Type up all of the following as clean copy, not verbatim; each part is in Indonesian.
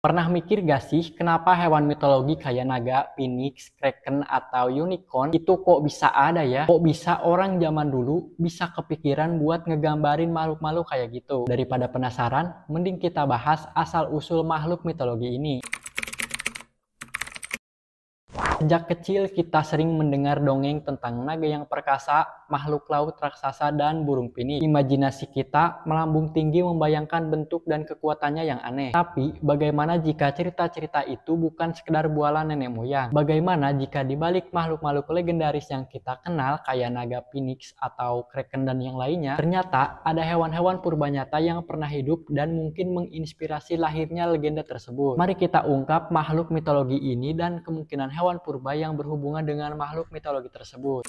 Pernah mikir gak sih kenapa hewan mitologi kayak naga, phoenix, kraken, atau unicorn itu kok bisa ada ya? Kok bisa orang zaman dulu bisa kepikiran buat ngegambarin makhluk-makhluk kayak gitu? Daripada penasaran, mending kita bahas asal-usul makhluk mitologi ini. Sejak kecil kita sering mendengar dongeng tentang naga yang perkasa, makhluk laut raksasa, dan burung phoenix. Imajinasi kita melambung tinggi membayangkan bentuk dan kekuatannya yang aneh. Tapi bagaimana jika cerita-cerita itu bukan sekedar bualan nenek moyang? Bagaimana jika dibalik makhluk-makhluk legendaris yang kita kenal kayak naga phoenix atau kraken dan yang lainnya, ternyata ada hewan-hewan purba nyata yang pernah hidup dan mungkin menginspirasi lahirnya legenda tersebut. Mari kita ungkap makhluk mitologi ini dan kemungkinan hewan purba yang berhubungan dengan makhluk mitologi tersebut.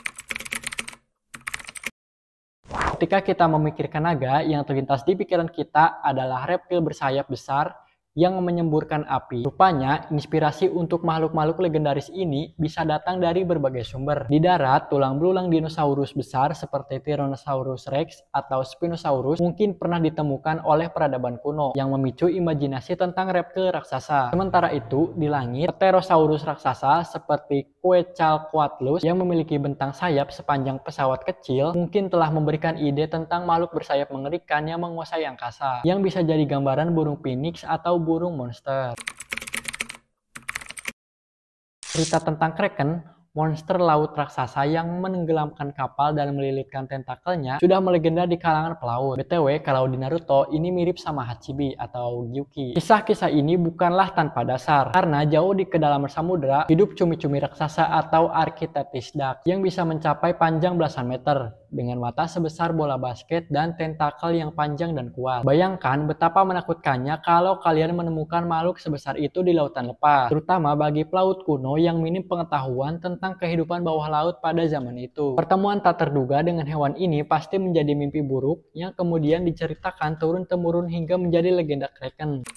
Ketika kita memikirkan naga, yang terlintas di pikiran kita adalah reptil bersayap besar yang menyemburkan api. Rupanya, inspirasi untuk makhluk-makhluk legendaris ini bisa datang dari berbagai sumber. Di darat, tulang belulang dinosaurus besar seperti Tyrannosaurus Rex atau Spinosaurus mungkin pernah ditemukan oleh peradaban kuno yang memicu imajinasi tentang reptil raksasa. Sementara itu, di langit, Pterosaurus raksasa seperti Quetzalcoatlus yang memiliki bentang sayap sepanjang pesawat kecil mungkin telah memberikan ide tentang makhluk bersayap mengerikan yang menguasai angkasa, yang bisa jadi gambaran burung phoenix atau burung monster. Cerita tentang kraken, monster laut raksasa yang menenggelamkan kapal dan melilitkan tentakelnya, sudah melegenda di kalangan pelaut. BTW, kalau di Naruto, ini mirip sama Hachibi atau Gyuki. Kisah-kisah ini bukanlah tanpa dasar, karena jauh di kedalaman samudera, hidup cumi-cumi raksasa atau Architeuthis duck yang bisa mencapai panjang belasan meter, dengan mata sebesar bola basket dan tentakel yang panjang dan kuat. Bayangkan betapa menakutkannya kalau kalian menemukan makhluk sebesar itu di lautan lepas, terutama bagi pelaut kuno yang minim pengetahuan tentang kehidupan bawah laut pada zaman itu. Pertemuan tak terduga dengan hewan ini pasti menjadi mimpi buruk yang kemudian diceritakan turun-temurun hingga menjadi legenda kraken.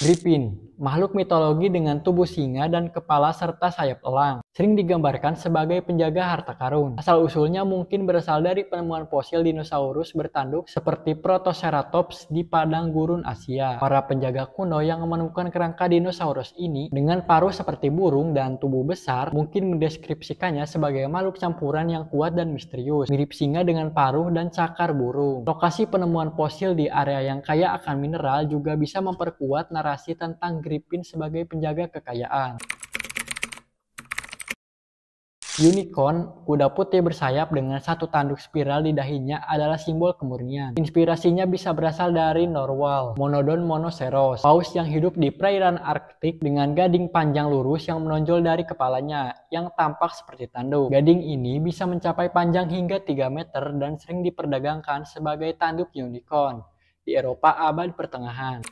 Griffin, makhluk mitologi dengan tubuh singa dan kepala serta sayap elang, sering digambarkan sebagai penjaga harta karun. Asal-usulnya mungkin berasal dari penemuan fosil dinosaurus bertanduk seperti Protoceratops di padang gurun Asia. Para penjaga kuno yang menemukan kerangka dinosaurus ini dengan paruh seperti burung dan tubuh besar mungkin mendeskripsikannya sebagai makhluk campuran yang kuat dan misterius, mirip singa dengan paruh dan cakar burung. Lokasi penemuan fosil di area yang kaya akan mineral juga bisa memperkuat narasi tentang Griffin sebagai penjaga kekayaan. Unicorn, kuda putih bersayap dengan satu tanduk spiral di dahinya adalah simbol kemurnian. Inspirasinya bisa berasal dari narwhal, Monodon monoceros, paus yang hidup di perairan Arktik dengan gading panjang lurus yang menonjol dari kepalanya, yang tampak seperti tanduk. Gading ini bisa mencapai panjang hingga 3 meter dan sering diperdagangkan sebagai tanduk unicorn di Eropa abad pertengahan.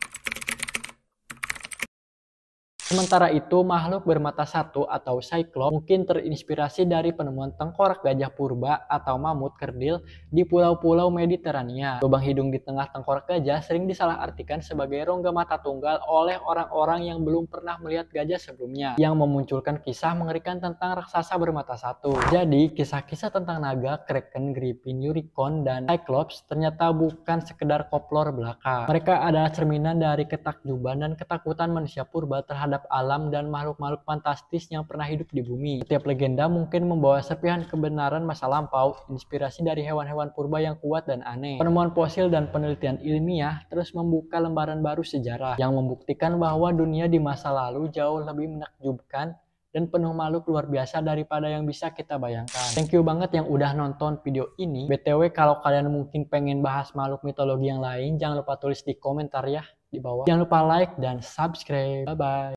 Sementara itu, makhluk bermata satu atau Cyclops mungkin terinspirasi dari penemuan tengkorak gajah purba atau mamut kerdil di pulau-pulau Mediterania. Lubang hidung di tengah tengkorak gajah sering disalahartikan sebagai rongga mata tunggal oleh orang-orang yang belum pernah melihat gajah sebelumnya, yang memunculkan kisah mengerikan tentang raksasa bermata satu. Jadi, kisah-kisah tentang naga, kraken, griffin, unicorn, dan Cyclops ternyata bukan sekedar folklore belaka. Mereka adalah cerminan dari ketakjuban dan ketakutan manusia purba terhadap alam dan makhluk-makhluk fantastis yang pernah hidup di bumi. Setiap legenda mungkin membawa serpihan kebenaran masa lampau, inspirasi dari hewan-hewan purba yang kuat dan aneh. Penemuan fosil dan penelitian ilmiah terus membuka lembaran baru sejarah yang membuktikan bahwa dunia di masa lalu jauh lebih menakjubkan dan penuh makhluk luar biasa daripada yang bisa kita bayangkan. Thank you banget yang udah nonton video ini. BTW, kalau kalian mungkin pengen bahas makhluk mitologi yang lain, jangan lupa tulis di komentar ya di bawah. Jangan lupa like dan subscribe. Bye bye.